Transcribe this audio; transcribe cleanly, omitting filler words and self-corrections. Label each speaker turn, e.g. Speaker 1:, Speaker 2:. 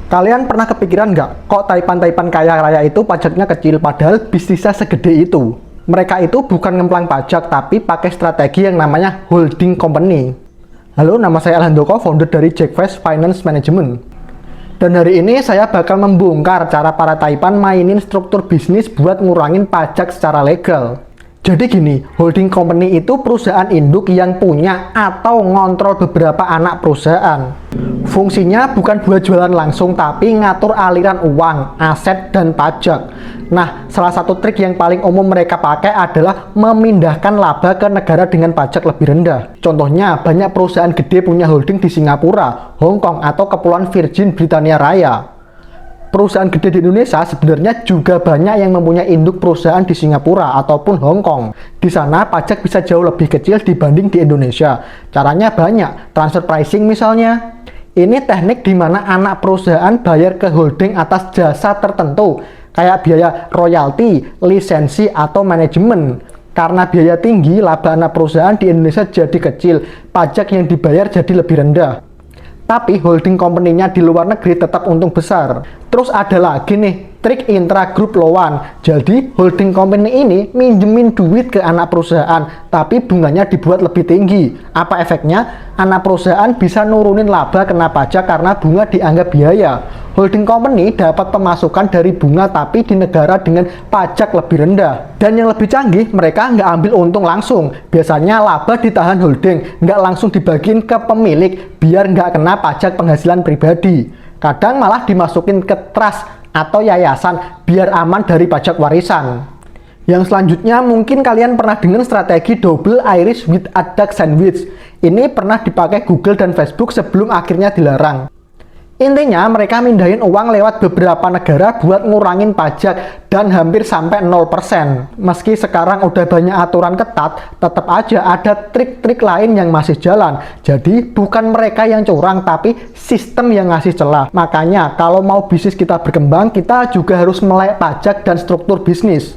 Speaker 1: Kalian pernah kepikiran nggak, kok Taipan-Taipan kaya raya itu pajaknya kecil, padahal bisnisnya segede itu? Mereka itu bukan ngemplang pajak, tapi pakai strategi yang namanya holding company. Halo, nama saya Alhandoko, founder dari Jackfresh Finance Management. Dan hari ini saya bakal membongkar cara para Taipan mainin struktur bisnis buat ngurangin pajak secara legal. Jadi gini, holding company itu perusahaan induk yang punya atau ngontrol beberapa anak perusahaan. Fungsinya bukan buat jualan langsung, tapi ngatur aliran uang, aset, dan pajak. Nah, salah satu trik yang paling umum mereka pakai adalah memindahkan laba ke negara dengan pajak lebih rendah. Contohnya, banyak perusahaan gede punya holding di Singapura, Hong Kong, atau Kepulauan Virgin Britania Raya. Perusahaan gede di Indonesia sebenarnya juga banyak yang mempunyai induk perusahaan di Singapura ataupun Hong Kong. Di sana pajak bisa jauh lebih kecil dibanding di Indonesia. Caranya banyak, transfer pricing misalnya. Ini teknik di mana anak perusahaan bayar ke holding atas jasa tertentu, kayak biaya royalti, lisensi, atau manajemen. Karena biaya tinggi, laba anak perusahaan di Indonesia jadi kecil, pajak yang dibayar jadi lebih rendah. Tapi holding company-nya di luar negeri tetap untung besar. Terus ada lagi nih, trik intra-group loan. Jadi holding company ini minjemin duit ke anak perusahaan, tapi bunganya dibuat lebih tinggi. Apa efeknya? Anak perusahaan bisa nurunin laba kena pajak karena bunga dianggap biaya. Holding company dapat pemasukan dari bunga tapi di negara dengan pajak lebih rendah. Dan yang lebih canggih, mereka nggak ambil untung langsung. Biasanya laba ditahan holding, nggak langsung dibagiin ke pemilik biar nggak kena pajak penghasilan pribadi. Kadang malah dimasukin ke trust atau yayasan biar aman dari pajak warisan. Yang selanjutnya mungkin kalian pernah dengar strategi double Irish with a duck sandwich. Ini pernah dipakai Google dan Facebook sebelum akhirnya dilarang. Intinya mereka mindahin uang lewat beberapa negara buat ngurangin pajak dan hampir sampai 0%. Meski sekarang udah banyak aturan ketat, tetap aja ada trik-trik lain yang masih jalan. Jadi bukan mereka yang curang, tapi sistem yang ngasih celah. Makanya kalau mau bisnis kita berkembang, kita juga harus melek pajak dan struktur bisnis.